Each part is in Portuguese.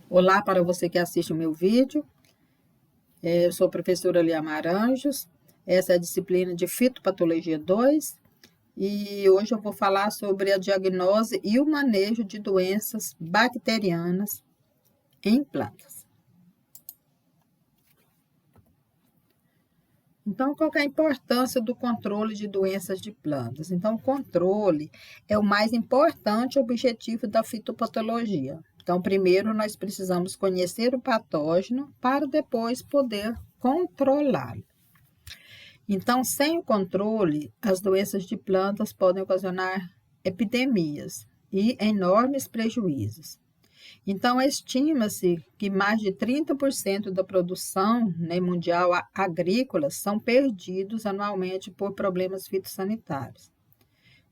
Olá para você que assiste o meu vídeo. Eu sou a professora Liamar Anjos. Essa é a disciplina de Fitopatologia 2 e hoje eu vou falar sobre a diagnose e o manejo de doenças bacterianas em plantas. Então, qual que é a importância do controle de doenças de plantas? Então, o controle é o mais importante objetivo da fitopatologia. Então, primeiro nós precisamos conhecer o patógeno para depois poder controlá-lo. Então, sem o controle, as doenças de plantas podem ocasionar epidemias e enormes prejuízos. Então, estima-se que mais de 30% da produção, né, mundial agrícola são perdidos anualmente por problemas fitossanitários.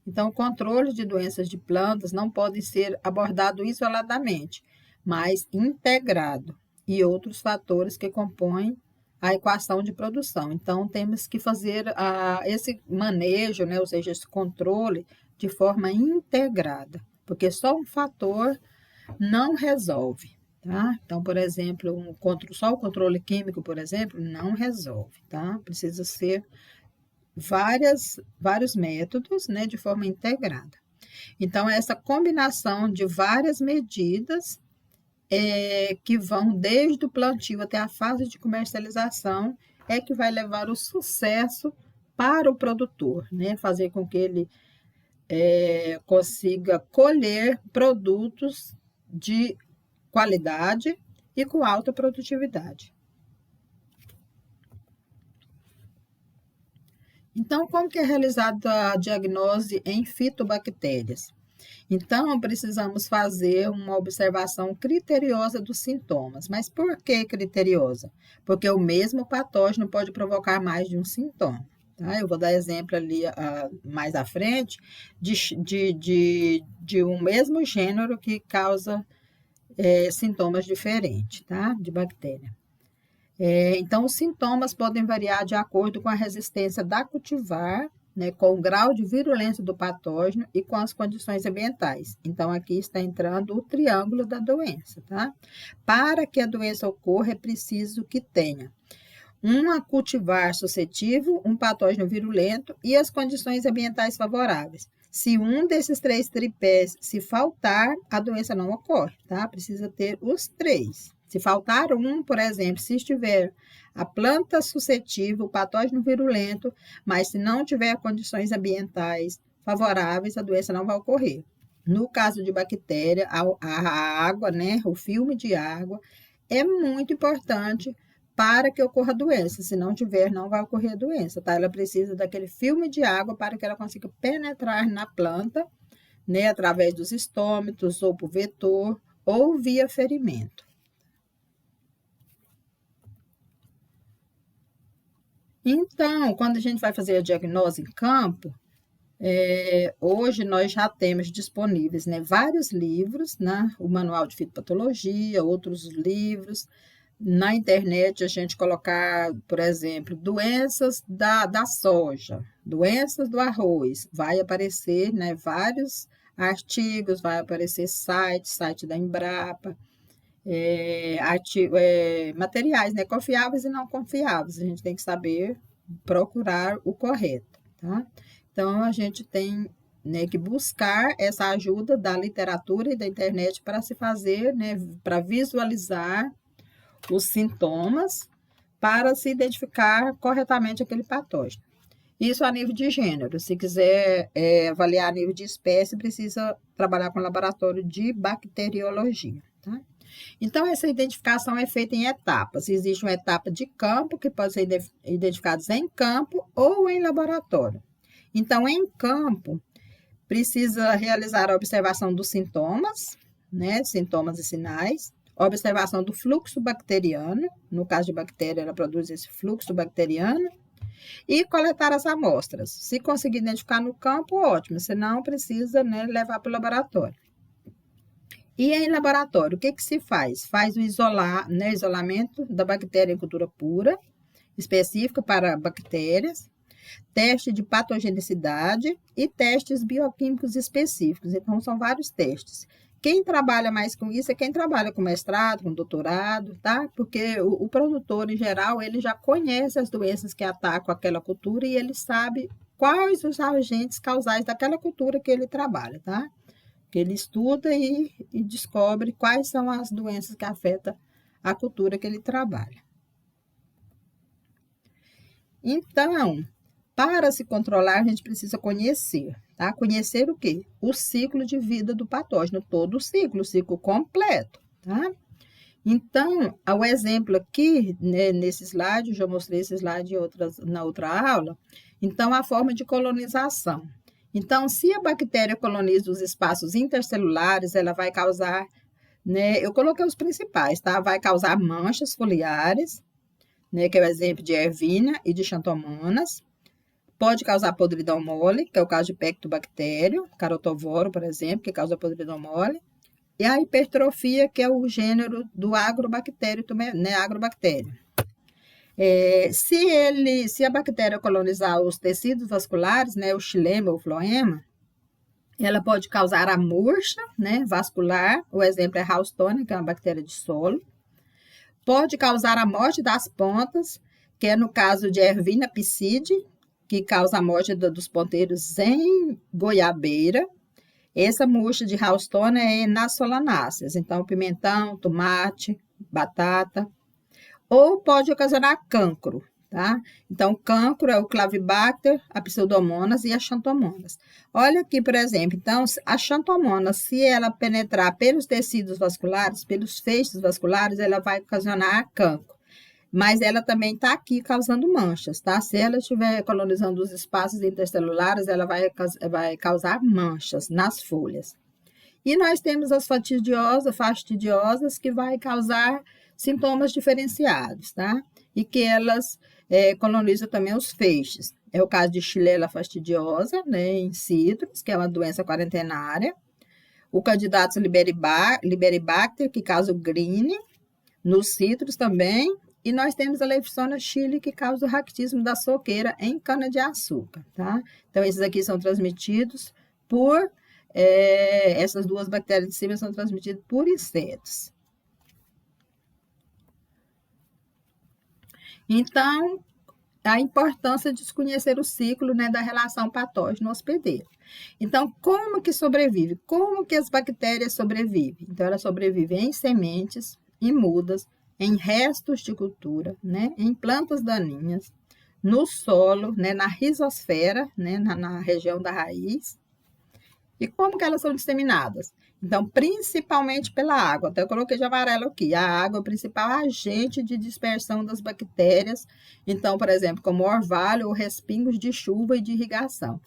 Então, o controle de doenças de plantas não pode ser abordado isoladamente, mas integrado e outros fatores que compõem a equação de produção. Então, temos que fazer esse manejo, né, ou seja, esse controle de forma integrada, porque só um fator não resolve, tá? Então, por exemplo, só o controle químico, por exemplo, não resolve, tá? Precisa ser vários métodos, né, de forma integrada. Então, essa combinação de várias medidas que vão desde o plantio até a fase de comercialização é que vai levar o sucesso para o produtor, né? Fazer com que ele consiga colher produtos de qualidade e com alta produtividade. Então, como que é realizada a diagnose em fitobactérias? Então, precisamos fazer uma observação criteriosa dos sintomas. Mas por que criteriosa? Porque o mesmo patógeno pode provocar mais de um sintoma. Tá? Eu vou dar exemplo ali mais à frente de um mesmo gênero que causa sintomas diferentes, tá? De bactéria. Então, os sintomas podem variar de acordo com a resistência da cultivar, né, com o grau de virulência do patógeno e com as condições ambientais. Então, aqui está entrando o triângulo da doença, tá? Para que a doença ocorra, é preciso que tenha uma cultivar suscetível, um patógeno virulento e as condições ambientais favoráveis. Se um desses três tripés se faltar, a doença não ocorre, tá? Precisa ter os três. Se faltar um, por exemplo, se estiver a planta suscetível, o patógeno virulento, mas se não tiver condições ambientais favoráveis, a doença não vai ocorrer. No caso de bactéria, a água, né, o filme de água, é muito importante para que ocorra a doença. Se não tiver, não vai ocorrer a doença, tá? Ela precisa daquele filme de água para que ela consiga penetrar na planta, né, através dos estômatos, ou por vetor, ou via ferimento. Então, quando a gente vai fazer a diagnose em campo, hoje nós já temos disponíveis, né, vários livros, né, o Manual de Fitopatologia, outros livros. Na internet, a gente colocar, por exemplo, doenças da soja, doenças do arroz, vai aparecer, né, vários artigos, vai aparecer site da Embrapa, materiais, né, confiáveis e não confiáveis. A gente tem que saber procurar o correto, tá? Então, a gente tem, né, que buscar essa ajuda da literatura e da internet para se fazer, né, para visualizar os sintomas, para se identificar corretamente aquele patógeno. Isso a nível de gênero. Se quiser avaliar a nível de espécie, precisa trabalhar com laboratório de bacteriologia, tá? Então, essa identificação é feita em etapas. Existe uma etapa de campo, que pode ser identificados em campo ou em laboratório. Então, em campo, precisa realizar a observação dos sintomas, né? Sintomas e sinais, observação do fluxo bacteriano, no caso de bactéria, ela produz esse fluxo bacteriano, e coletar as amostras. Se conseguir identificar no campo, ótimo, senão precisa, né, levar para o laboratório. E em laboratório, o que se faz? Faz o isolamento da bactéria em cultura pura, específica para bactérias, teste de patogenicidade e testes bioquímicos específicos. Então, são vários testes quem trabalha mais com isso é quem trabalha com mestrado, com doutorado, tá? Porque o produtor, em geral, ele já conhece as doenças que atacam aquela cultura e ele sabe quais os agentes causais daquela cultura que ele trabalha, tá? Que ele estuda e descobre quais são as doenças que afetam a cultura que ele trabalha. Então, para se controlar, a gente precisa conhecer, tá? Conhecer o quê? O ciclo de vida do patógeno, todo o ciclo completo, tá? Então, o exemplo aqui, né, nesse slide, eu já mostrei esse slide na outra aula, então, a forma de colonização. Então, se a bactéria coloniza os espaços intercelulares, ela vai causar, né, eu coloquei os principais, tá? Vai causar manchas foliares, né, que é o exemplo de ervínia e de xantomonas. Pode causar podridão mole, que é o caso de pectobactério, carotovoro, por exemplo, que causa podridão mole. E a hipertrofia, que é o gênero do agrobactério, né, agrobactério. Se a bactéria colonizar os tecidos vasculares, né, o xilema ou floema, ela pode causar a murcha, né, vascular, o exemplo é Houston, que é uma bactéria de solo. Pode causar a morte das pontas, que é no caso de Ervínia piscide, que causa a morte dos ponteiros em goiabeira. Essa murcha de Houston é nas solanáceas, então pimentão, tomate, batata. Ou pode ocasionar cancro, tá? Então, cancro é o Clavibacter, a Pseudomonas e a Xanthomonas. Olha aqui, por exemplo, então, a Xanthomonas, se ela penetrar pelos tecidos vasculares, pelos feixes vasculares, ela vai ocasionar cancro. Mas ela também está aqui causando manchas, tá? Se ela estiver colonizando os espaços intercelulares, ela vai causar manchas nas folhas. E nós temos as fastidiosas, que vai causar sintomas diferenciados, tá? E que elas colonizam também os feixes. É o caso de Xylella fastidiosa, né, em citros, que é uma doença quarentenária. O Candidatus liberibacter, que causa o green, nos citros também. E nós temos a Leishmania chili, que causa o raquitismo da soqueira em cana-de-açúcar, tá? Então, esses aqui são transmitidos por... essas duas bactérias de cima são transmitidas por insetos. Então, a importância de conhecer o ciclo, né, da relação patógeno-hospedeiro. Então, como que sobrevive? Como que as bactérias sobrevivem? Então, elas sobrevivem em sementes, em mudas, em restos de cultura, né, em plantas daninhas, no solo, né, na rizosfera, né, na região da raiz. E como que elas são disseminadas? Então, principalmente pela água. Até eu coloquei de amarelo aqui. A água é o principal agente de dispersão das bactérias. Então, por exemplo, como orvalho ou respingos de chuva e de irrigação.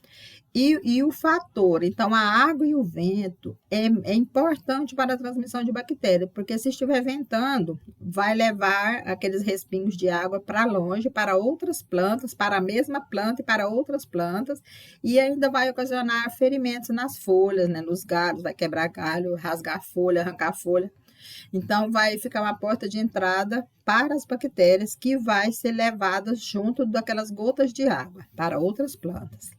E o fator, então, a água e o vento é importante para a transmissão de bactérias, porque se estiver ventando, vai levar aqueles respingos de água para longe, para outras plantas, para a mesma planta e para outras plantas, e ainda vai ocasionar ferimentos nas folhas, né, nos galhos, vai quebrar galho, rasgar folha, arrancar folha. Então, vai ficar uma porta de entrada para as bactérias que vai ser levadas junto daquelas gotas de água para outras plantas.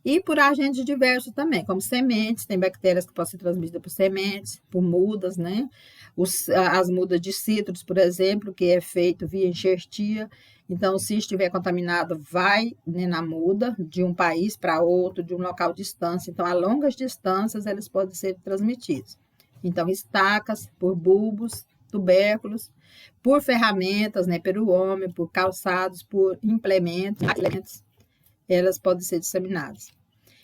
E por agentes diversos também, como sementes, tem bactérias que podem ser transmitidas por sementes, por mudas, né? As mudas de citros, por exemplo, que é feito via enxertia. Então, se estiver contaminado, vai, né, na muda, de um país para outro, de um local distante. Então, a longas distâncias, eles podem ser transmitidos. Então, estacas, por bulbos, tubérculos, por ferramentas, né, pelo homem, por calçados, por implementos, elas podem ser disseminadas.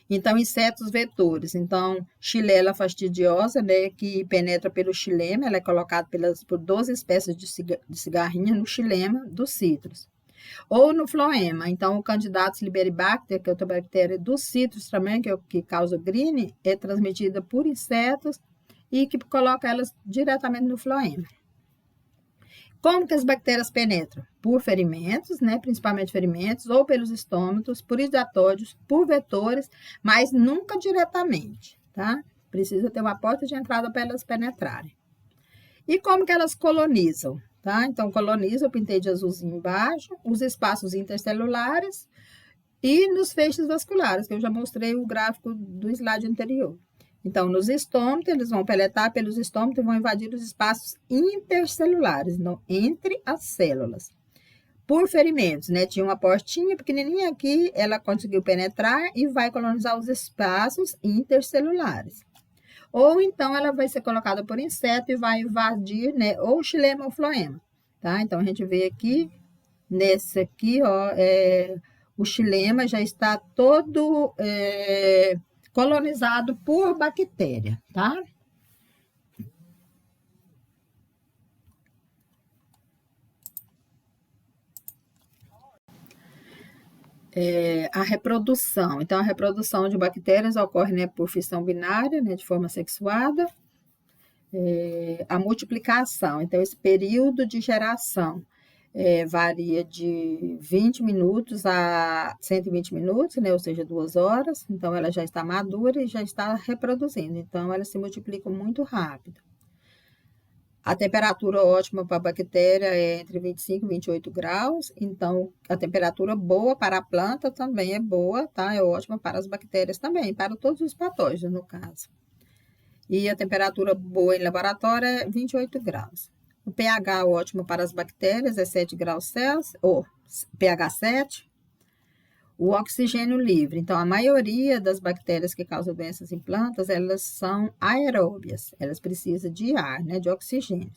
Então, insetos vetores. Então, Xylella fastidiosa, né, que penetra pelo xilema, ela é colocada por 12 espécies de cigarrinha no xilema dos citros. Ou no floema. Então, o Candidatus liberibacter, que é outra bactéria dos citros também, que é o que causa o green, é transmitida por insetos e que coloca elas diretamente no floema. Como que as bactérias penetram? Por ferimentos, né, principalmente ferimentos, ou pelos estômatos, por hidratódios, por vetores, mas nunca diretamente, tá? Precisa ter uma porta de entrada para elas penetrarem. E como que elas colonizam? Tá? Então, colonizam, eu pintei de azulzinho embaixo, os espaços intercelulares e nos feixes vasculares, que eu já mostrei o gráfico do slide anterior. Então, nos estômatos, eles vão penetar pelos estômatos e vão invadir os espaços intercelulares, então, entre as células. Por ferimentos, né? Tinha uma portinha pequenininha aqui, ela conseguiu penetrar e vai colonizar os espaços intercelulares. Ou então ela vai ser colocada por inseto e vai invadir, né? Ou xilema ou floema, tá? Então, a gente vê aqui, nesse aqui, ó, o xilema já está todo colonizado por bactéria, tá? A reprodução. Então, a reprodução de bactérias ocorre, né, por fissão binária, né, de forma sexuada. A multiplicação. Então, esse período de geração varia de 20 minutos a 120 minutos, né, ou seja, 2 horas. Então, ela já está madura e já está reproduzindo. Então, ela se multiplica muito rápido. A temperatura ótima para a bactéria é entre 25 e 28 graus, então a temperatura boa para a planta também é boa, tá? É ótima para as bactérias também, para todos os patógenos, no caso. E a temperatura boa em laboratório é 28 graus. O pH ótimo para as bactérias é 7 graus Celsius, ou pH 7. O oxigênio livre. Então, a maioria das bactérias que causam doenças em plantas, elas são aeróbias. Elas precisam de ar, né, de oxigênio.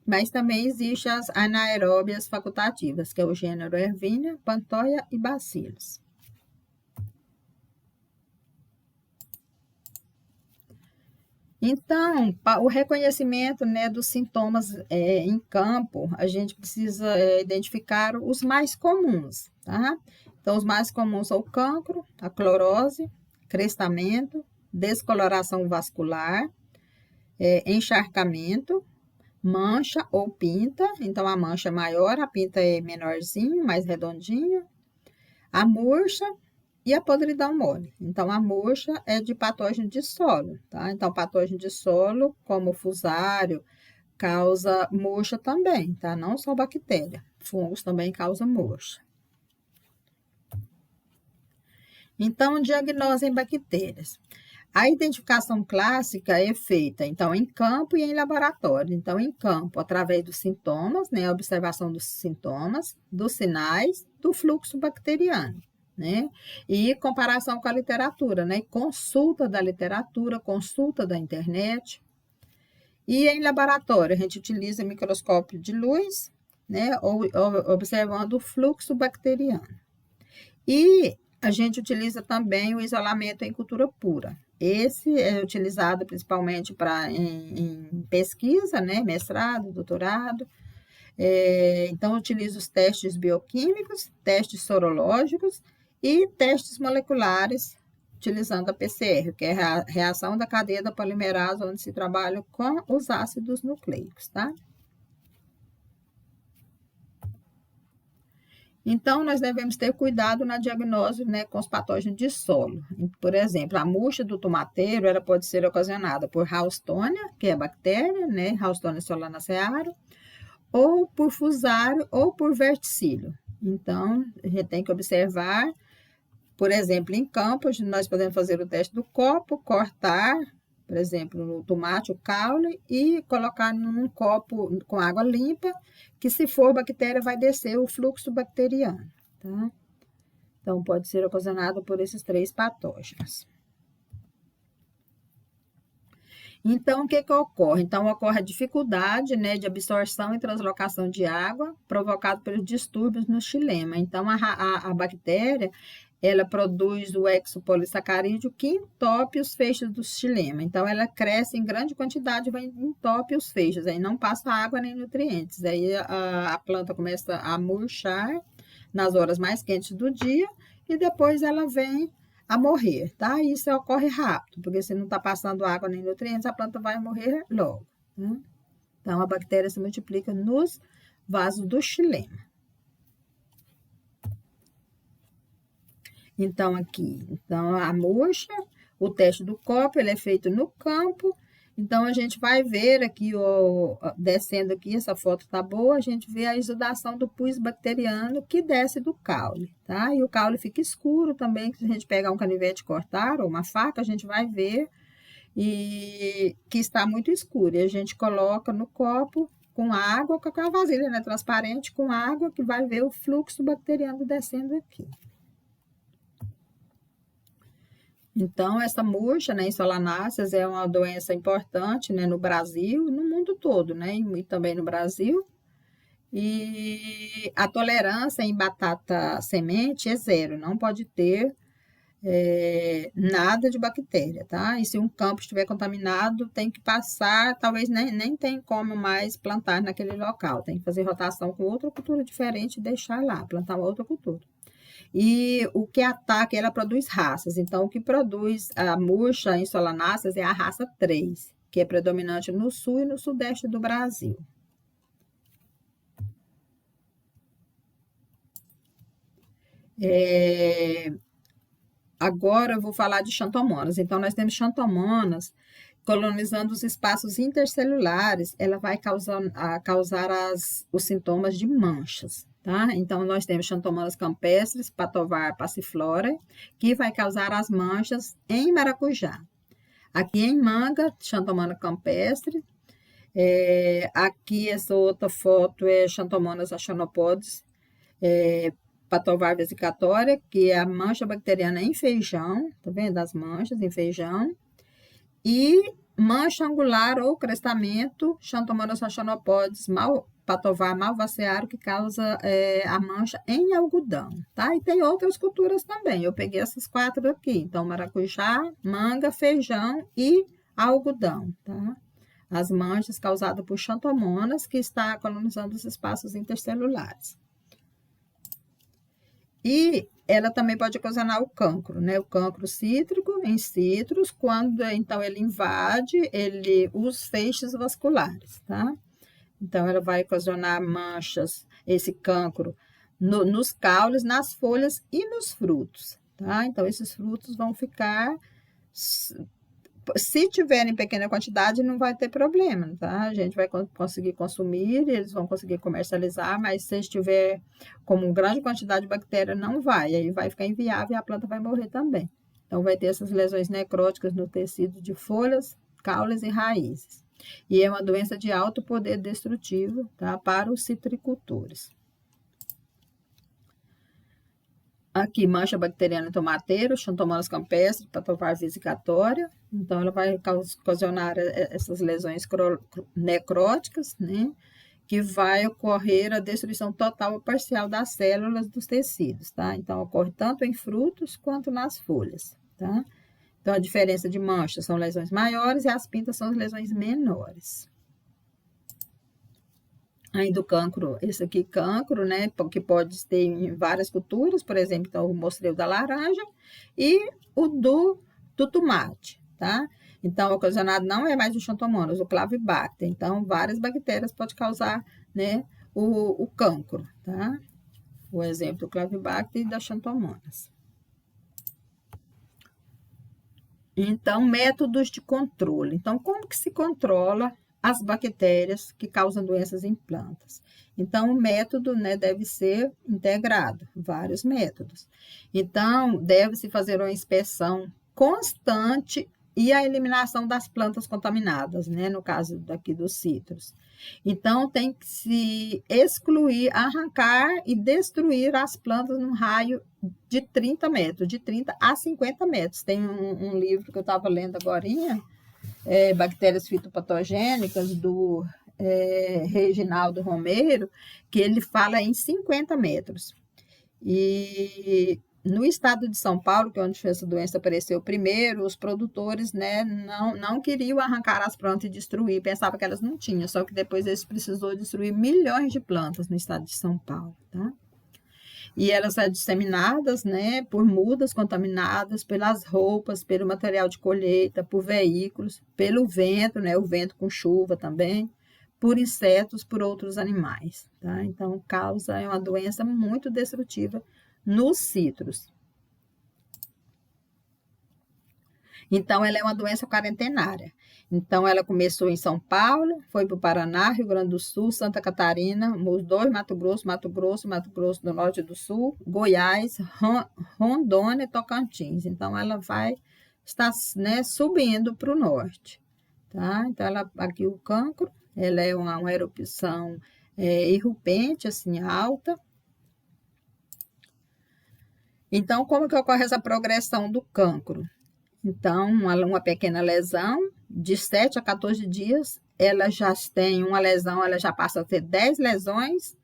Mas também existem as anaeróbias facultativas, que é o gênero Erwinia, Pantoia e Bacillus. Então, o reconhecimento, né, dos sintomas em campo, a gente precisa identificar os mais comuns, tá? Então, os mais comuns são o cancro, a clorose, crestamento, descoloração vascular, encharcamento, mancha ou pinta. Então, a mancha é maior, a pinta é menorzinha, mais redondinha. A murcha e a podridão mole. Então, a murcha é de patógeno de solo, tá? Então, patógeno de solo, como o fusário, causa murcha também, tá? Não só bactéria. Fungos também causam murcha. Então, diagnose em bactérias. A identificação clássica é feita, então, em campo e em laboratório. Então, em campo, através dos sintomas, né? A observação dos sintomas, dos sinais, do fluxo bacteriano, né? E comparação com a literatura, né? Consulta da literatura, consulta da internet. E em laboratório, a gente utiliza microscópio de luz, né? Ou observando o fluxo bacteriano. E a gente utiliza também o isolamento em cultura pura. Esse é utilizado principalmente em pesquisa, né? Mestrado, doutorado. Então, utiliza os testes bioquímicos, testes sorológicos e testes moleculares, utilizando a PCR, que é a reação da cadeia da polimerase, onde se trabalha com os ácidos nucleicos, tá? Então, nós devemos ter cuidado na diagnose, né, com os patógenos de solo. Por exemplo, a murcha do tomateiro, ela pode ser ocasionada por Haustonia, que é a bactéria, né, Haustonia solanacearum, ou por fusário, ou por verticílio. Então, a gente tem que observar, por exemplo, em campo, nós podemos fazer o teste do copo, cortar, por exemplo, no tomate, o caule, e colocar num copo com água limpa, que se for bactéria, vai descer o fluxo bacteriano, tá? Então, pode ser ocasionado por esses 3 patógenos. Então, o que ocorre? Então, ocorre a dificuldade, né, de absorção e translocação de água provocado pelos distúrbios no xilema. Então, a bactéria, ela produz o exopolissacarídeo que entope os feixes do xilema. Então, ela cresce em grande quantidade e vai entope os feixes, aí não passa água nem nutrientes. Aí a planta começa a murchar nas horas mais quentes do dia e depois ela vem a morrer, tá? Isso ocorre rápido, porque se não está passando água nem nutrientes, a planta vai morrer logo, né? Então, a bactéria se multiplica nos vasos do xilema. Então, a murcha, o teste do copo, ele é feito no campo. Então, a gente vai ver aqui, descendo aqui, essa foto tá boa, a gente vê a exudação do pus bacteriano que desce do caule, tá? E o caule fica escuro também, que se a gente pegar um canivete e cortar, ou uma faca, a gente vai ver e que está muito escuro. E a gente coloca no copo com água, com a vasilha, né, transparente, com água, que vai ver o fluxo bacteriano descendo aqui. Então, essa murcha, né, em solanáceas é uma doença importante, né, no Brasil, no mundo todo, né, e também no Brasil. E a tolerância em batata semente é zero, não pode ter nada de bactéria, tá? E se um campo estiver contaminado, tem que passar, talvez nem tem como mais plantar naquele local, tem que fazer rotação com outra cultura diferente e deixar lá, plantar outra cultura. E o que ataca, ela produz raças, então o que produz a murcha em solanáceas é a raça 3, que é predominante no sul e no sudeste do Brasil. Agora eu vou falar de xantomonas. Então, nós temos xantomonas colonizando os espaços intercelulares, ela vai causar os sintomas de manchas, tá? Então, nós temos xantomonas campestres, Patovar passiflora, que vai causar as manchas em maracujá. Aqui em manga, xantomona campestre. Aqui, essa outra foto é xantomonas achanopodis, Patovar vesicatória, que é a mancha bacteriana em feijão, tá vendo? As manchas em feijão. E mancha angular ou crestamento, Xanthomonas achanopodis, Patovar malvaceário, que causa a mancha em algodão, tá? E tem outras culturas também, eu peguei essas 4 aqui, então maracujá, manga, feijão e algodão, tá? As manchas causadas por Xanthomonas, que está colonizando os espaços intercelulares. E ela também pode ocasionar o cancro, né? O cancro cítrico em citros, quando então ele invade os feixes vasculares, tá? Então ela vai ocasionar manchas, esse cancro, nos caules, nas folhas e nos frutos, tá? Então esses frutos vão ficar, se tiver em pequena quantidade, não vai ter problema, tá? A gente vai conseguir consumir, eles vão conseguir comercializar, mas se estiver como grande quantidade de bactéria, não vai. Aí vai ficar inviável e a planta vai morrer também. Então, vai ter essas lesões necróticas no tecido de folhas, caules e raízes. E é uma doença de alto poder destrutivo, tá? Para os citricultores. Aqui, mancha bacteriana em tomateiro, Xanthomonas campestre, Patovar vesicatória. Então, ela vai ocasionar essas lesões necróticas, né? Que vai ocorrer a destruição total ou parcial das células dos tecidos, tá? Então, ocorre tanto em frutos quanto nas folhas, tá? Então, a diferença de manchas são lesões maiores e as pintas são as lesões menores. Ainda o cancro, esse aqui cancro, né, que pode ter em várias culturas, por exemplo, então, eu mostrei o da laranja e o do tomate, tá? Então, ocasionado não é mais o Xanthomonas, o Clavibacter. Então, várias bactérias podem causar, né, o cancro, tá? O exemplo do Clavibacter e da Xanthomonas. Então, métodos de controle. Então, como que se controla as bactérias que causam doenças em plantas? Então, o método, né, deve ser integrado, vários métodos. Então, deve-se fazer uma inspeção constante e a eliminação das plantas contaminadas, né, no caso daqui dos citros. Então, tem que se excluir, arrancar e destruir as plantas num raio de 30 metros, de 30 a 50 metros. Tem um livro que eu estava lendo agora, Bactérias Fitopatogênicas, do Reginaldo Romero, que ele fala em 50 metros. E no estado de São Paulo, que é onde essa doença apareceu primeiro, os produtores, né, não queriam arrancar as plantas e destruir, pensavam que elas não tinham, só que depois eles precisaram destruir milhões de plantas no estado de São Paulo, tá? E elas são disseminadas, né, por mudas contaminadas, pelas roupas, pelo material de colheita, por veículos, pelo vento, né, o vento com chuva também, por insetos, por outros animais, tá? Então, é uma doença muito destrutiva nos citros. Então, ela é uma doença quarentenária. Então, ela começou em São Paulo, foi para o Paraná, Rio Grande do Sul, Santa Catarina, os dois, Mato Grosso do Norte e do Sul, Goiás, Rondônia e Tocantins. Então, ela vai está, né, subindo para o norte, tá? Então, aqui o cancro, ela é uma erupção irrupente, assim, alta. Então, como que ocorre essa progressão do cancro? Então, uma pequena lesão, de 7 a 14 dias, ela já tem uma lesão, ela já passa a ter 10 lesões,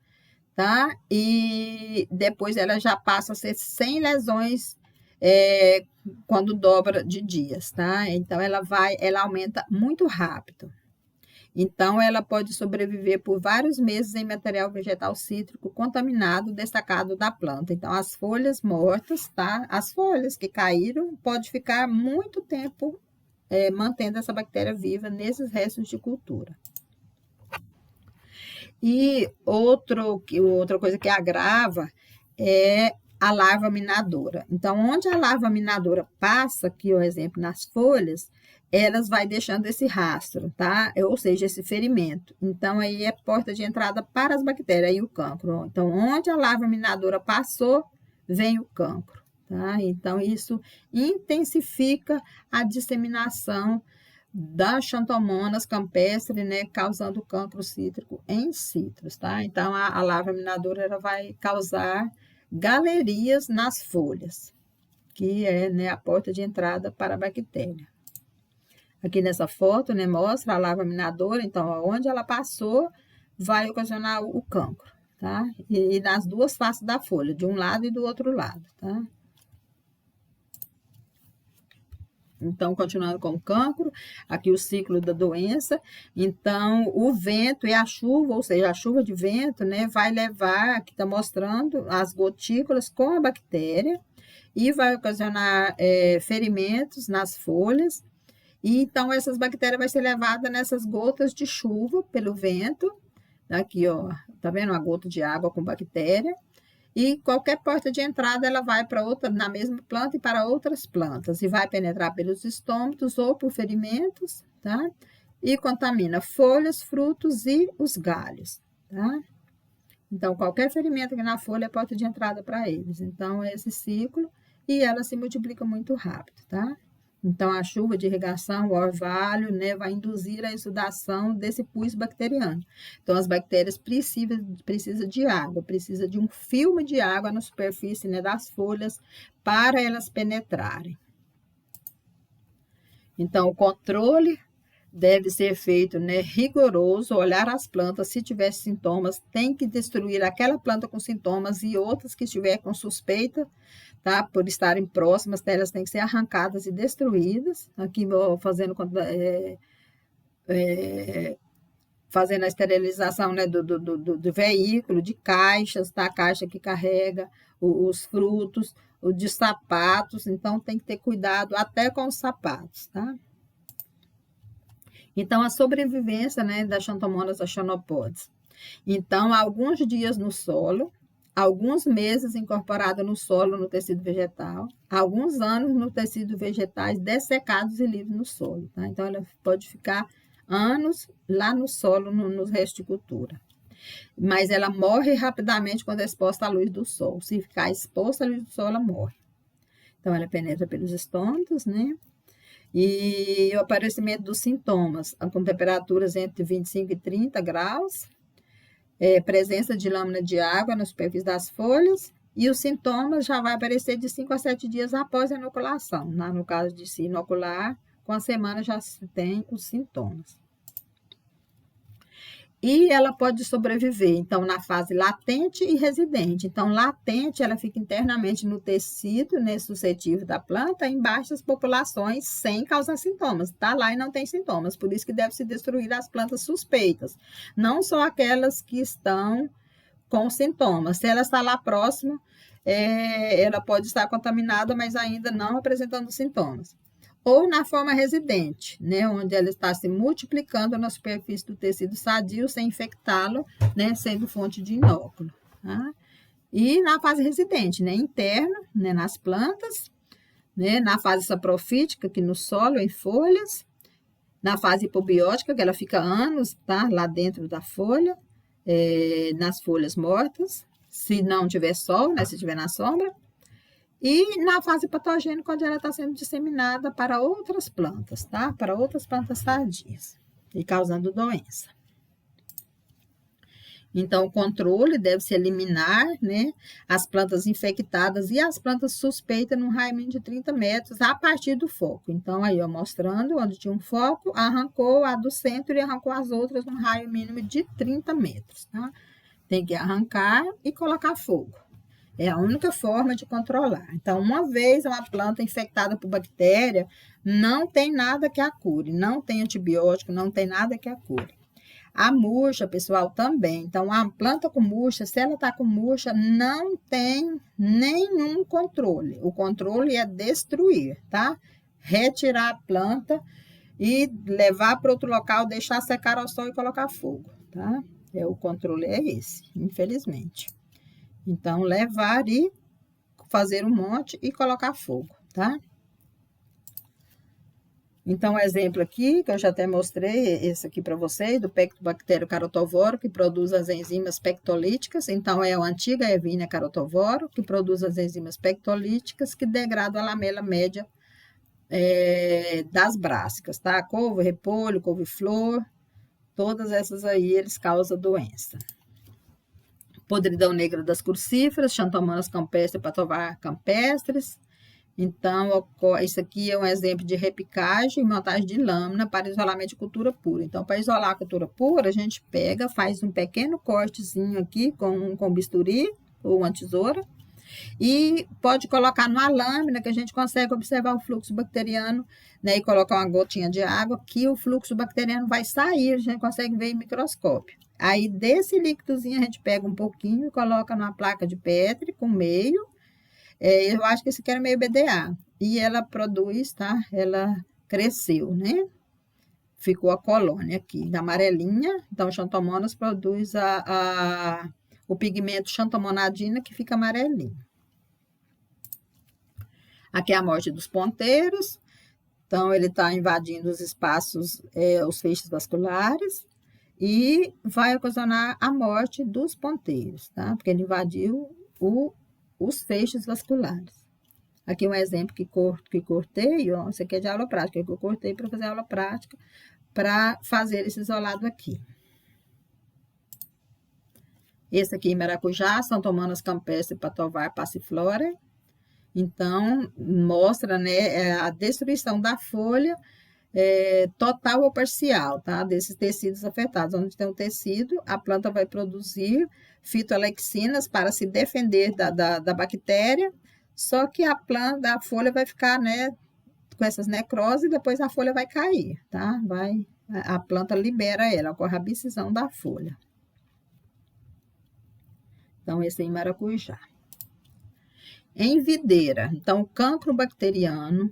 tá? E depois ela já passa a ser 100 lesões quando dobra de dias, tá? Então, ela aumenta muito rápido. Então, ela pode sobreviver por vários meses em material vegetal cítrico contaminado, destacado da planta. Então, as folhas mortas, tá? As folhas que caíram, pode ficar muito tempo mantendo essa bactéria viva nesses restos de cultura. E outra coisa que agrava é a larva minadora. Então, onde a larva minadora passa, aqui o exemplo nas folhas, elas vai deixando esse rastro, tá? Ou seja, esse ferimento. Então, aí é porta de entrada para as bactérias e o cancro. Então, onde a larva minadora passou, vem o cancro, tá? Então, isso intensifica a disseminação das xantomonas campestre, né, causando cancro cítrico em citros, tá? Então, a larva minadora ela vai causar galerias nas folhas, que é, né, a porta de entrada para a bactéria. Aqui nessa foto, né, mostra a larva minadora, então, onde ela passou, vai ocasionar o cancro, tá? E nas duas faces da folha, de um lado e do outro lado, tá? Então, continuando com o cancro, aqui o ciclo da doença. Então, o vento e a chuva, ou seja, a chuva de vento, né, vai levar, aqui está mostrando, as gotículas com a bactéria e vai ocasionar ferimentos nas folhas. E então, essas bactérias vão ser levadas nessas gotas de chuva pelo vento. Aqui, ó, tá vendo? Uma gota de água com bactéria. E qualquer porta de entrada, ela vai para outra, na mesma planta e para outras plantas. E vai penetrar pelos estômatos ou por ferimentos, tá? E contamina folhas, frutos e os galhos, tá? Então, qualquer ferimento aqui na folha é porta de entrada para eles. Então, é esse ciclo e ela se multiplica muito rápido, tá? Então, a chuva de irrigação, o orvalho, né, vai induzir a exudação desse pus bacteriano. Então, as bactérias precisam de água, precisa de um filme de água na superfície, né, das folhas para elas penetrarem. Então, o controle deve ser feito, né, rigoroso, olhar as plantas, se tiver sintomas, tem que destruir aquela planta com sintomas e outras que estiver com suspeita, tá, por estarem próximas, elas têm que ser arrancadas e destruídas. Aqui vou fazendo fazendo a esterilização, né, do veículo, de caixas, tá, a caixa que carrega os frutos, o de sapatos, então tem que ter cuidado até com os sapatos, tá? Então, a sobrevivência, né, das xantomonas achanopodis. Então, alguns dias no solo, alguns meses incorporada no solo, no tecido vegetal, alguns anos no tecido vegetais dessecados e livres no solo, tá? Então, ela pode ficar anos lá no solo, nos restos de cultura. Mas ela morre rapidamente quando é exposta à luz do sol. Se ficar exposta à luz do sol, ela morre. Então, ela penetra pelos estômatos, né? E o aparecimento dos sintomas, com temperaturas entre 25 e 30 graus, presença de lâmina de água na superfície das folhas, e os sintomas já vai aparecer de 5 a 7 dias após a inoculação. No caso de se inocular, com a semana já se tem os sintomas. E ela pode sobreviver, então, na fase latente e residente. Então, latente, ela fica internamente no tecido, né, suscetível da planta, em baixas populações, sem causar sintomas. Está lá e não tem sintomas, por isso que deve se destruir as plantas suspeitas. Não só aquelas que estão com sintomas. Se ela está lá próximo, ela pode estar contaminada, mas ainda não apresentando sintomas. Ou na forma residente, né, onde ela está se multiplicando na superfície do tecido sadio sem infectá-lo, né, sendo fonte de inóculo. Tá? E na fase residente, né, interna, né, nas plantas, né, na fase saprofítica, aqui no solo, em folhas, na fase hipobiótica, que ela fica anos, tá, lá dentro da folha, nas folhas mortas, se não tiver sol, né, se tiver na sombra, E na fase patogênica, onde ela está sendo disseminada para outras plantas, tá? Para outras plantas sadias e causando doença. Então, o controle deve-se eliminar, né, as plantas infectadas e as plantas suspeitas num raio mínimo de 30 metros a partir do foco. Então, aí, ó, mostrando onde tinha um foco, arrancou a do centro e arrancou as outras num raio mínimo de 30 metros, tá? Tem que arrancar e colocar fogo. É a única forma de controlar. Então, uma vez uma planta infectada por bactéria, não tem nada que a cure, não tem antibiótico, não tem nada que a cure. A murcha, pessoal, também. Então, a planta com murcha, se ela está com murcha, não tem nenhum controle. O controle é destruir, tá? Retirar a planta e levar para outro local, deixar secar ao sol e colocar fogo, tá? O controle é esse, infelizmente. Então, levar e fazer um monte e colocar fogo, tá? Então, exemplo aqui, que eu já até mostrei, esse aqui para vocês, do Pectobacterium carotovoro, que produz as enzimas pectolíticas. Então, é a antiga Erwinia carotovoro, que produz as enzimas pectolíticas, que degradam a lamela média das brássicas, tá? Couve, repolho, couve-flor, todas essas aí, eles causam doença. Podridão negra das crucíferas, Xanthomonas campestre, Patovar campestres. Então, isso aqui é um exemplo de repicagem e montagem de lâmina para isolamento de cultura pura. Então, para isolar a cultura pura, a gente pega, faz um pequeno cortezinho aqui com bisturi ou uma tesoura e pode colocar numa lâmina que a gente consegue observar o fluxo bacteriano, né? E colocar uma gotinha de água que o fluxo bacteriano vai sair, a gente consegue ver em microscópio. Aí, desse líquidozinho, a gente pega um pouquinho e coloca numa placa de Petri com meio. Eu acho que esse aqui era meio BDA. E ela produz, tá? Ela cresceu, né? Ficou a colônia aqui, da amarelinha. Então, Xanthomonas produz o pigmento xanthomonadina, que fica amarelinho. Aqui é a morte dos ponteiros. Então, ele está invadindo os espaços, os feixes vasculares. E vai ocasionar a morte dos ponteiros, tá? Porque ele invadiu os feixes vasculares. Aqui um exemplo que cortei, ó, isso aqui é de aula prática, que eu cortei para fazer aula prática, para fazer esse isolado aqui. Esse aqui em maracujá, Xanthomonas campestre, Patovar passiflora. Então, mostra, né, a destruição da folha total ou parcial, tá? Desses tecidos afetados. Onde tem um tecido, a planta vai produzir fitoalexinas para se defender da bactéria, só que a folha vai ficar, né, com essas necroses e depois a folha vai cair, tá? A planta libera ela, ocorre a abscisão da folha. Então, esse aí é maracujá. Em videira, então, cancro bacteriano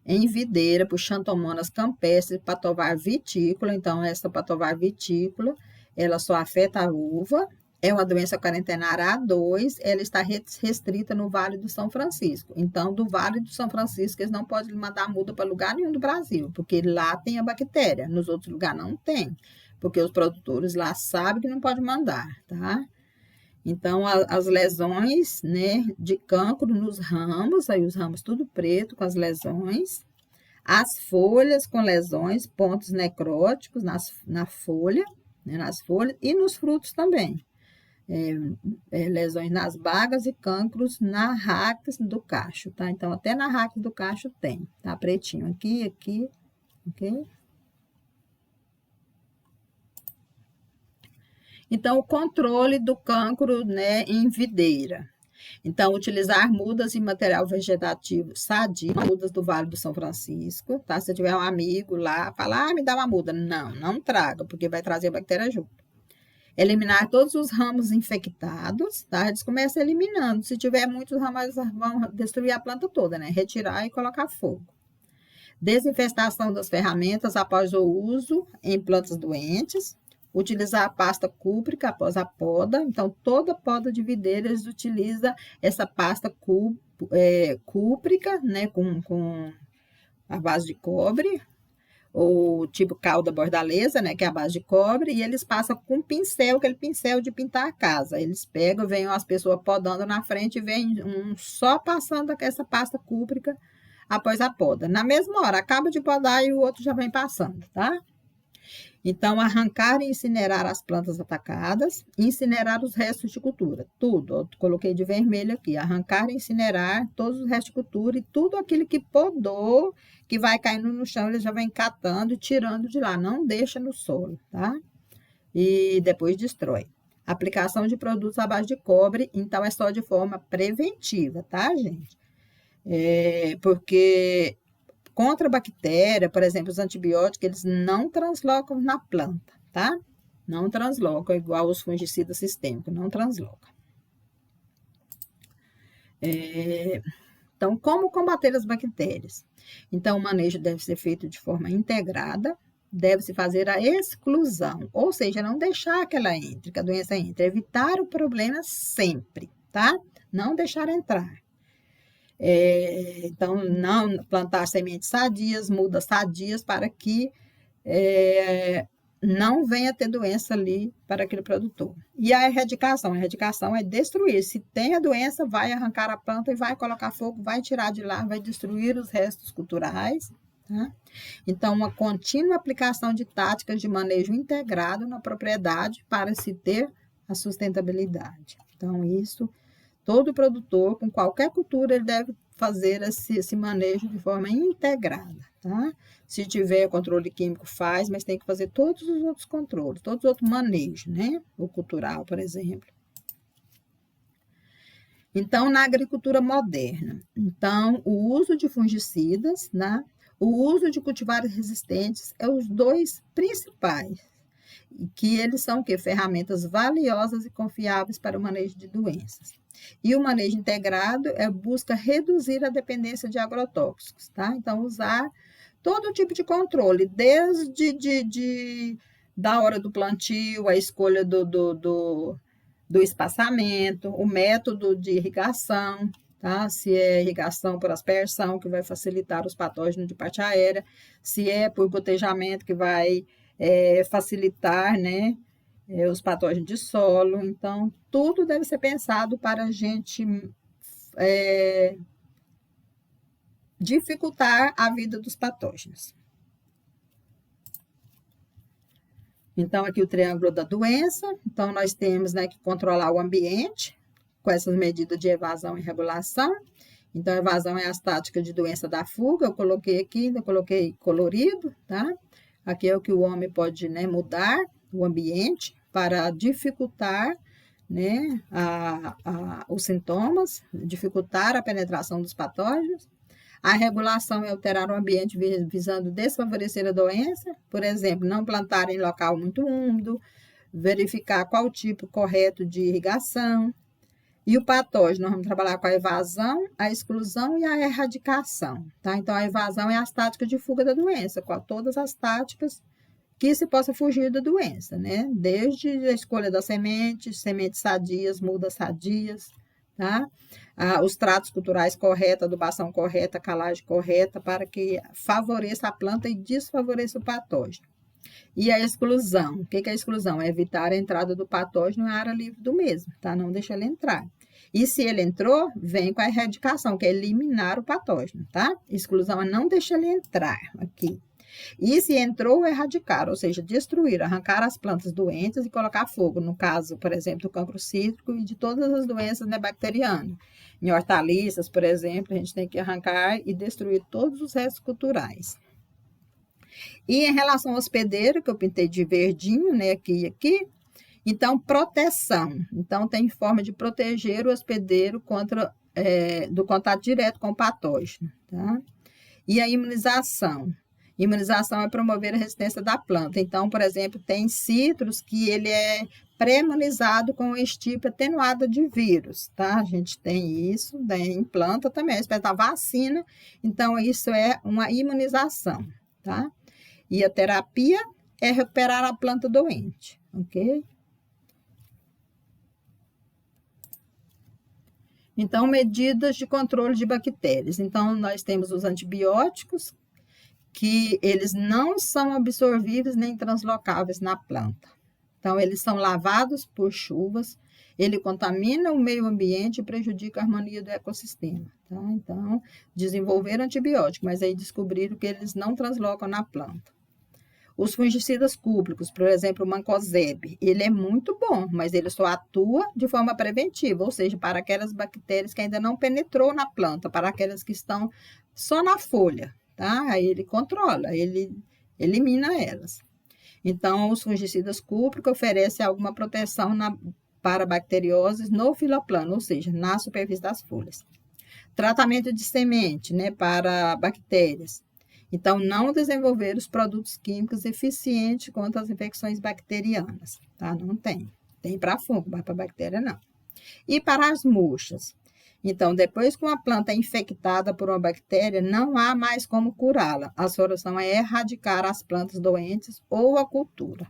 em videira por Xanthomonas campestre, Patovar vitícola. Então, essa Patovar vitícola, ela só afeta a uva. É uma doença quarentenária A2, ela está restrita no Vale do São Francisco. Então, do Vale do São Francisco, eles não podem mandar muda para lugar nenhum do Brasil, porque lá tem a bactéria, nos outros lugares não tem, porque os produtores lá sabem que não pode mandar, tá? Então, as lesões, né, de cancro nos ramos, aí os ramos tudo preto com as lesões, as folhas com lesões, pontos necróticos na folha, né, nas folhas e nos frutos também. Lesões nas bagas e cancros na racas do cacho, tá? Então, até na raca do cacho tem, tá? Pretinho aqui, ok? Então, o controle do cancro, né, em videira. Então, utilizar mudas e material vegetativo sadio, mudas do Vale do São Francisco, tá? Se tiver um amigo lá, fala, me dá uma muda. Não traga, porque vai trazer a bactéria junto. Eliminar todos os ramos infectados, tá? Eles começam eliminando. Se tiver muitos ramos, vão destruir a planta toda, né? Retirar e colocar fogo. Desinfestação das ferramentas após o uso em plantas doentes. Utilizar a pasta cúprica após a poda. Então, toda poda de videira, eles utilizam essa pasta cúprica, né, com a base de cobre, ou tipo calda bordaleza, né, que é a base de cobre, e eles passam com pincel, aquele pincel de pintar a casa. Eles pegam, vêm as pessoas podando na frente e vem um só passando essa pasta cúprica após a poda. Na mesma hora, acaba de podar e o outro já vem passando, tá? Então, arrancar e incinerar as plantas atacadas, incinerar os restos de cultura, tudo. Eu coloquei de vermelho aqui, arrancar e incinerar todos os restos de cultura e tudo aquilo que podou, que vai caindo no chão, ele já vem catando e tirando de lá, não deixa no solo, tá? E depois destrói. Aplicação de produtos à base de cobre, então é só de forma preventiva, tá, gente? Porque contra a bactéria, por exemplo, os antibióticos, eles não translocam na planta, tá? Não translocam, igual os fungicidas sistêmicos, não translocam. Então, como combater as bactérias? Então, o manejo deve ser feito de forma integrada, deve-se fazer a exclusão, ou seja, não deixar que ela entre, que a doença entre, evitar o problema sempre, tá? Não deixar entrar. Então, não plantar sementes sadias, mudas sadias, para que não venha ter doença ali para aquele produtor. E a erradicação é destruir. Se tem a doença, vai arrancar a planta e vai colocar fogo, vai tirar de lá, vai destruir os restos culturais. Tá? Então, uma contínua aplicação de táticas de manejo integrado na propriedade para se ter a sustentabilidade. Então, isso, todo produtor, com qualquer cultura, ele deve fazer esse manejo de forma integrada, tá? Se tiver controle químico, faz, mas tem que fazer todos os outros controles, todos os outros manejos, né? O cultural, por exemplo. Então, na agricultura moderna, então, o uso de fungicidas, né? O uso de cultivares resistentes é os dois principais, que eles são o quê? Ferramentas valiosas e confiáveis para o manejo de doenças. E o manejo integrado busca reduzir a dependência de agrotóxicos, tá? Então, usar todo tipo de controle, desde da hora do plantio, a escolha do espaçamento, o método de irrigação, tá? Se é irrigação por aspersão, que vai facilitar os patógenos de parte aérea, se é por gotejamento, que vai facilitar, né, os patógenos de solo. Então, tudo deve ser pensado para a gente dificultar a vida dos patógenos. Então, aqui o triângulo da doença. Então, nós temos, né, que controlar o ambiente com essas medidas de evasão e regulação. Então, a evasão é as táticas de doença da fuga. Eu coloquei aqui, eu coloquei colorido, tá? Aqui é o que o homem pode, né, mudar o ambiente para dificultar, né, os sintomas, dificultar a penetração dos patógenos. A regulação é alterar o ambiente visando desfavorecer a doença, por exemplo, não plantar em local muito úmido, verificar qual tipo correto de irrigação. E o patógeno, nós vamos trabalhar com a evasão, a exclusão e a erradicação, tá? Então, a evasão é as táticas de fuga da doença, com todas as táticas que se possa fugir da doença, né? Desde a escolha das sementes sadias, mudas sadias, tá? Os tratos culturais corretos, adubação correta, calagem correta, para que favoreça a planta e desfavoreça o patógeno. E a exclusão, o que é a exclusão? É evitar a entrada do patógeno em área livre do mesmo, tá? Não deixa ele entrar. E se ele entrou, vem com a erradicação, que é eliminar o patógeno, tá? Exclusão é não deixar ele entrar aqui. E se entrou, erradicar, ou seja, destruir, arrancar as plantas doentes e colocar fogo, no caso, por exemplo, do cancro cítrico e de todas as doenças, né, bacterianas. Em hortaliças, por exemplo, a gente tem que arrancar e destruir todos os restos culturais. E em relação ao hospedeiro, que eu pintei de verdinho, né, aqui e aqui, então, proteção. Então, tem forma de proteger o hospedeiro contra, do contato direto com o patógeno, tá? E a imunização. Imunização é promover a resistência da planta. Então, por exemplo, tem citros que ele é pré-imunizado com estirpe atenuada de vírus, tá? A gente tem isso, né, em planta também, a espécie da vacina. Então, isso é uma imunização, tá? E a terapia é recuperar a planta doente, ok? Então, medidas de controle de bactérias. Então, nós temos os antibióticos, que eles não são absorvíveis nem translocáveis na planta. Então, eles são lavados por chuvas, ele contamina o meio ambiente e prejudica a harmonia do ecossistema. Tá? Então, desenvolveram antibiótico, mas aí descobriram que eles não translocam na planta. Os fungicidas cúpricos, por exemplo, o mancozeb, ele é muito bom, mas ele só atua de forma preventiva, ou seja, para aquelas bactérias que ainda não penetrou na planta, para aquelas que estão só na folha, tá? Aí ele controla, ele elimina elas. Então, os fungicidas cúpricos oferecem alguma proteção para bacterioses no filoplano, ou seja, na superfície das folhas. Tratamento de semente, né, para bactérias. Então, não desenvolver os produtos químicos eficientes contra as infecções bacterianas, tá? Não tem. Tem para fungo, mas para bactéria não. E para as murchas. Então, depois que uma planta é infectada por uma bactéria, não há mais como curá-la. A solução é erradicar as plantas doentes ou a cultura.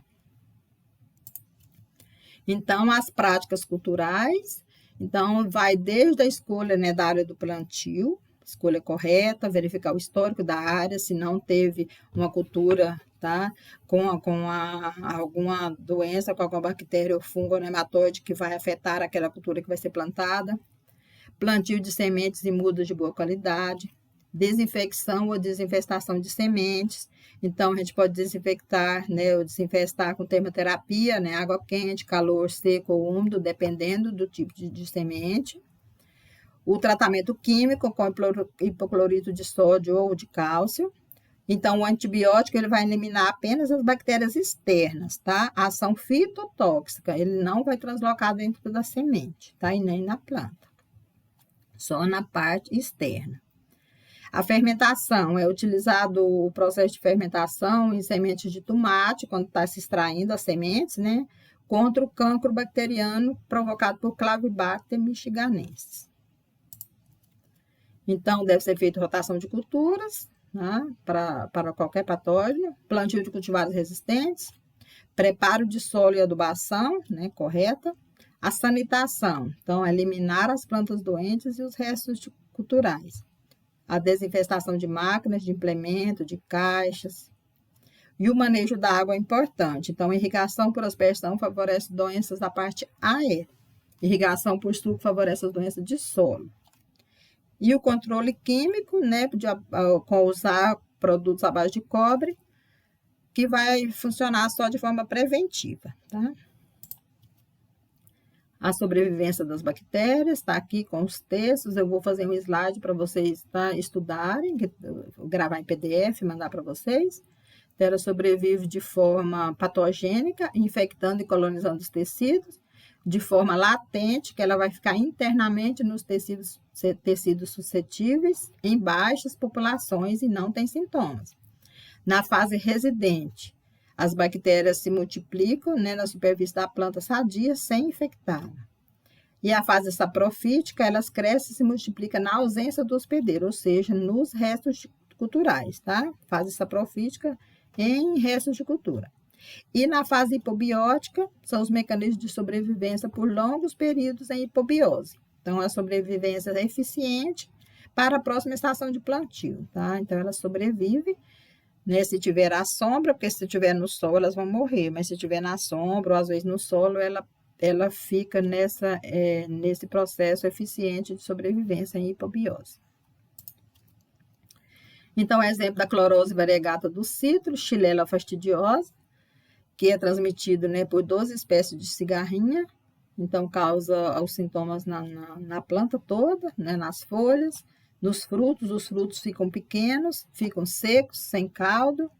Então, as práticas culturais, então, vai desde a escolha, né, da área do plantio, escolha correta, verificar o histórico da área, se não teve uma cultura, tá, com alguma doença, com alguma bactéria ou fungo ou nematóide que vai afetar aquela cultura que vai ser plantada. Plantio de sementes e mudas de boa qualidade, desinfecção ou desinfestação de sementes. Então, a gente pode desinfectar, né, ou desinfestar com termoterapia, né, água quente, calor, seco ou úmido, dependendo do tipo de semente. O tratamento químico com hipoclorito de sódio ou de cálcio. Então, o antibiótico ele vai eliminar apenas as bactérias externas, tá? A ação fitotóxica, ele não vai translocar dentro da semente, tá? E nem na planta. Só na parte externa. A fermentação, é utilizado o processo de fermentação em sementes de tomate, quando está se extraindo as sementes, né? Contra o cancro bacteriano provocado por Clavibacter michiganensis. Então, deve ser feita rotação de culturas, né? Para qualquer patógeno, plantio de cultivares resistentes, preparo de solo e adubação, né? Correta. A sanitação, então, eliminar as plantas doentes e os restos culturais. A desinfestação de máquinas, de implemento, de caixas. E o manejo da água é importante. Então, irrigação por aspersão favorece doenças da parte aérea. Irrigação por suco favorece as doenças de solo. E o controle químico, né, com usar produtos à base de cobre, que vai funcionar só de forma preventiva, tá? A sobrevivência das bactérias, está aqui com os textos, eu vou fazer um slide para vocês estudarem, gravar em PDF, mandar para vocês. Ela sobrevive de forma patogênica, infectando e colonizando os tecidos, de forma latente, que ela vai ficar internamente nos tecidos suscetíveis, em baixas populações e não tem sintomas. Na fase residente, as bactérias se multiplicam, né, na superfície da planta sadia sem infectá-la. E a fase saprofítica, elas crescem e se multiplicam na ausência do hospedeiro, ou seja, nos restos culturais, tá? Fase saprofítica em restos de cultura. E na fase hipobiótica, são os mecanismos de sobrevivência por longos períodos em hipobiose. Então, a sobrevivência é eficiente para a próxima estação de plantio, tá? Então, ela sobrevive, né, se tiver à sombra, porque se tiver no sol elas vão morrer, mas se tiver na sombra ou às vezes no solo, ela fica nesse processo eficiente de sobrevivência em hipobiose. Então, exemplo da clorose variegata do citro, Xylella fastidiosa, que é transmitido, né, por 12 espécies de cigarrinha, então causa os sintomas na planta toda, né, nas folhas. Nos frutos, os frutos ficam pequenos, ficam secos, sem caldo.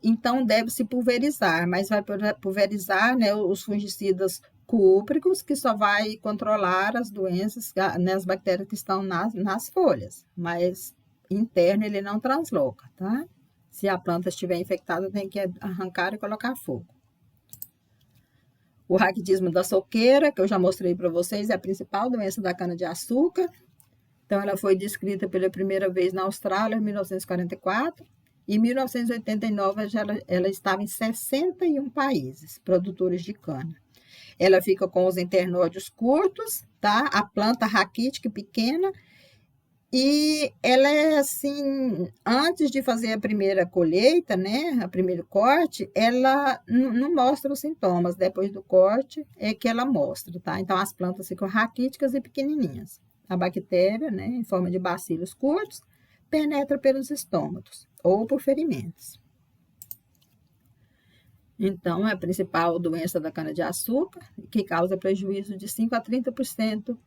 Então, deve-se pulverizar, mas vai pulverizar, né, os fungicidas cúpricos, que só vai controlar as doenças, né, as bactérias que estão nas folhas, mas interno ele não transloca, tá? Se a planta estiver infectada, tem que arrancar e colocar fogo. O raquitismo da soqueira, que eu já mostrei para vocês, é a principal doença da cana-de-açúcar. Então, ela foi descrita pela primeira vez na Austrália, em 1944. E em 1989, ela estava em 61 países produtores de cana. Ela fica com os internódios curtos, tá? A planta raquítica pequena E ela é assim, antes de fazer a primeira colheita, né, a primeiro corte, ela não mostra os sintomas. Depois do corte é que ela mostra, tá? Então as plantas ficam raquíticas e pequenininhas. A bactéria, né, em forma de bacilos curtos, penetra pelos estômatos ou por ferimentos. Então, é a principal doença da cana-de-açúcar, que causa prejuízo de 5 a 30%,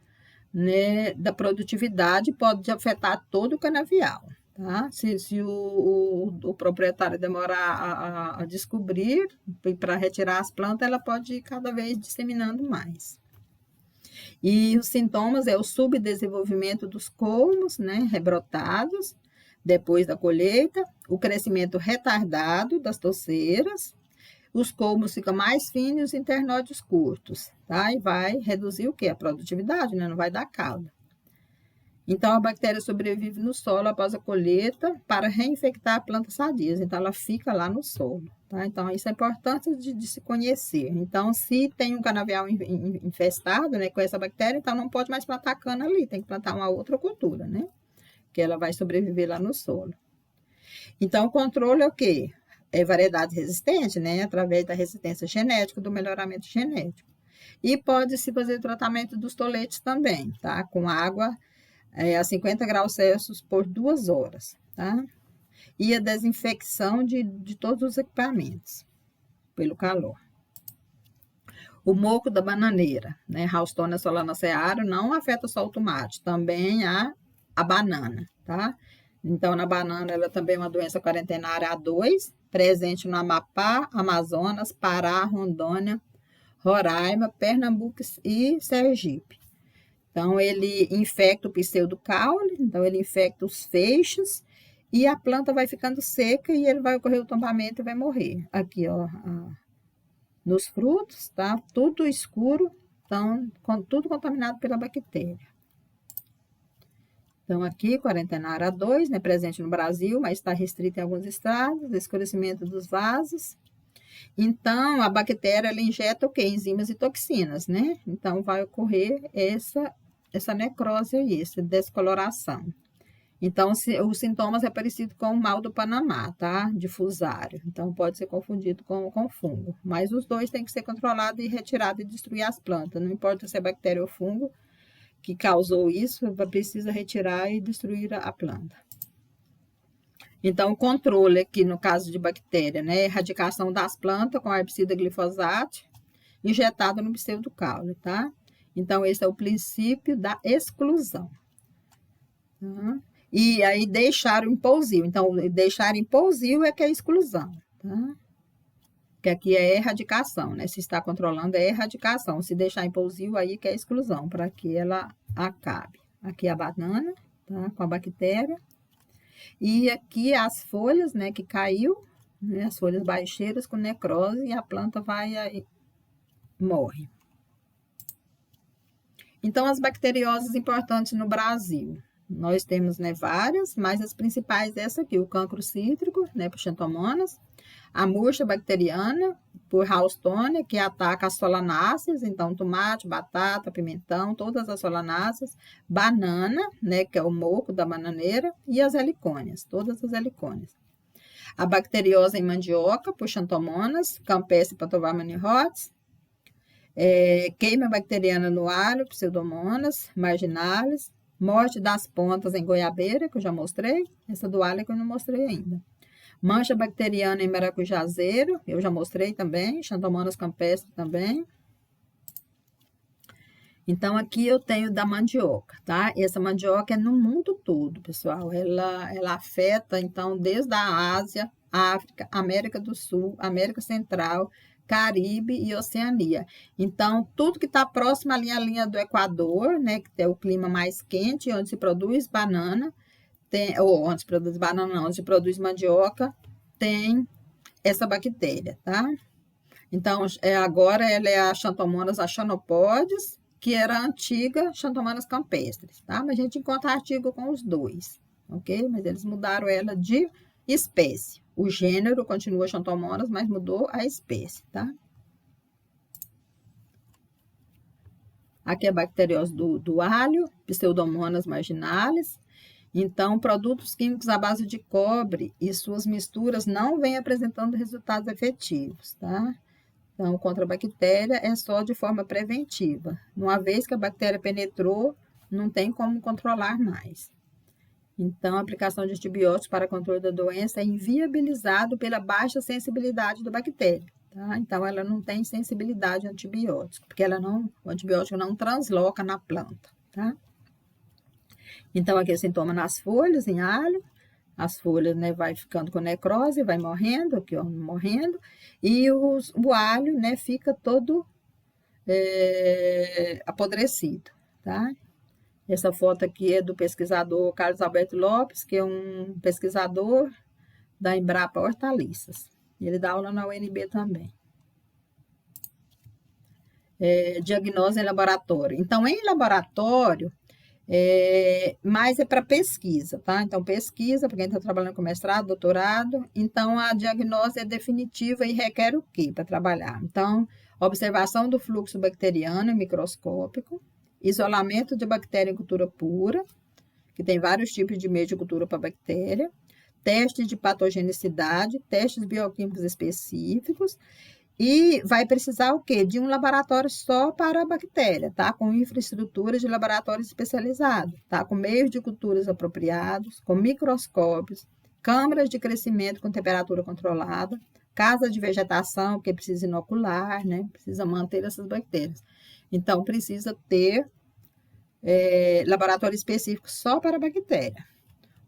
né, da produtividade, pode afetar todo o canavial. Tá? Se o proprietário demorar a descobrir, para retirar as plantas, ela pode ir cada vez disseminando mais. E os sintomas é o subdesenvolvimento dos colmos, né, rebrotados, depois da colheita, o crescimento retardado das toceiras, os colmos ficam mais finos e os internódios curtos, tá? E vai reduzir o quê? A produtividade, né? Não vai dar cauda. Então, a bactéria sobrevive no solo após a colheita para reinfectar plantas sadias. Então, ela fica lá no solo, tá? Então, isso é importante de se conhecer. Então, se tem um canavial infestado, né, com essa bactéria, então não pode mais plantar cana ali, tem que plantar uma outra cultura, né? Que ela vai sobreviver lá no solo. Então, o controle é o quê? É variedade resistente, né? Através da resistência genética, do melhoramento genético. E pode-se fazer tratamento dos toletes também, tá? Com água a 50 graus Celsius por 2 horas, tá? E a desinfecção de todos os equipamentos pelo calor. O moco da bananeira, né? Haustornia solanacearum, não afeta só o tomate, também a banana, tá? Então, na banana, ela também é uma doença quarentenária A2, presente no Amapá, Amazonas, Pará, Rondônia, Roraima, Pernambuco e Sergipe. Então, ele infecta o pseudocaule, então ele infecta os feixes e a planta vai ficando seca e ele vai ocorrer o tombamento e vai morrer. Aqui, ó, nos frutos, tá? Tudo escuro, então, tudo contaminado pela bactéria. Então, aqui, quarentenária A2, né, presente no Brasil, mas está restrita em alguns estados, escurecimento dos vasos. Então, a bactéria, ela injeta o quê? Enzimas e toxinas, né? Então, vai ocorrer essa necrose aí, essa descoloração. Então, os sintomas é parecido com o mal do Panamá, tá? Difusário. Então, pode ser confundido com fungo. Mas os dois têm que ser controlados e retirados e destruir as plantas. Não importa se é bactéria ou fungo que causou isso, precisa retirar e destruir a planta. Então, o controle aqui, no caso de bactéria, né? Erradicação das plantas com herbicida glifosato injetado no pseudocaule, tá? Então, esse é o princípio da exclusão. Tá? E aí, deixar o impulsivo. Então, deixar impulsivo é que é exclusão, tá? Que aqui é erradicação, né? Se está controlando é erradicação. Se deixar impulsivo, aí que é exclusão, para que ela acabe. Aqui a banana, tá? Com a bactéria. E aqui as folhas, né? Que caiu, né? As folhas baixeiras com necrose e a planta vai aí, morre. Então, as bacterioses importantes no Brasil. Nós temos, né, várias, mas as principais essa aqui, o cancro cítrico, né, por Xanthomonas, a murcha bacteriana, por Haustornia, que ataca as solanáceas, então tomate, batata, pimentão, todas as solanáceas, banana, né, que é o moco da bananeira, e as helicônias, todas as helicônias. A bacteriose em mandioca, por Xanthomonas, campestre Patovarmani rhodes, queima bacteriana no alho, Pseudomonas marginalis, morte das pontas em goiabeira, que eu já mostrei, essa do alho que eu não mostrei ainda. Mancha bacteriana em maracujazeiro, eu já mostrei também, Xanthomonas campestre também. Então, aqui eu tenho da mandioca, tá? E essa mandioca é no mundo todo, pessoal. Ela afeta, então, desde a Ásia, África, América do Sul, América Central, Caribe e Oceania. Então, tudo que está próximo ali à linha do Equador, né, que tem o clima mais quente, onde se produz banana, ou onde se produz banana não, onde se produz mandioca, tem essa bactéria, tá? Então, agora ela é a Xanthomonas achanopodis, que era a antiga Xanthomonas campestres, tá? Mas a gente encontra artigo com os dois, ok? Mas eles mudaram ela de espécie. O gênero continua Xanthomonas, mas mudou a espécie, tá? Aqui é a bacteriose do alho, Pseudomonas marginalis. Então, produtos químicos à base de cobre e suas misturas não vêm apresentando resultados efetivos, tá? Então, contra a bactéria é só de forma preventiva. Uma vez que a bactéria penetrou, não tem como controlar mais. Então, a aplicação de antibióticos para controle da doença é inviabilizado pela baixa sensibilidade da bactéria, tá? Então, ela não tem sensibilidade a antibiótico, porque o antibiótico não transloca na planta, tá? Então, aqui é sintoma nas folhas, em alho. As folhas, né, vai ficando com necrose, vai morrendo, aqui, ó, morrendo. E o alho, né, fica todo apodrecido, tá? Essa foto aqui é do pesquisador Carlos Alberto Lopes, que é um pesquisador da Embrapa Hortaliças. Ele dá aula na UNB também. Diagnose em laboratório. Então, em laboratório, mas é para pesquisa, tá? Então, pesquisa, para quem está trabalhando com mestrado, doutorado. Então, a diagnose é definitiva e requer o quê para trabalhar? Então, observação do fluxo bacteriano microscópico, isolamento de bactéria em cultura pura, que tem vários tipos de meio de cultura para bactéria, testes de patogenicidade, testes bioquímicos específicos, e vai precisar o quê? De um laboratório só para a bactéria, tá? Com infraestrutura de laboratório especializado, tá? Com meios de culturas apropriados, com microscópios, câmaras de crescimento com temperatura controlada, casa de vegetação, porque precisa inocular, né? Precisa manter essas bactérias. Então, precisa ter laboratório específico só para a bactéria.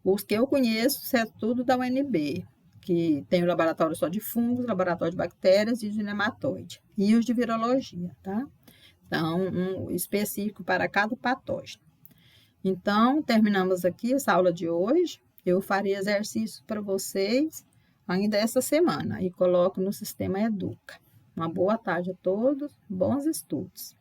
Os que eu conheço é tudo da UNB, que tem o laboratório só de fungos, laboratório de bactérias e de nematóide, e os de virologia, tá? Então, um específico para cada patógeno. Então, terminamos aqui essa aula de hoje. Eu farei exercício para vocês ainda essa semana e coloco no Sistema Educa. Uma boa tarde a todos, bons estudos.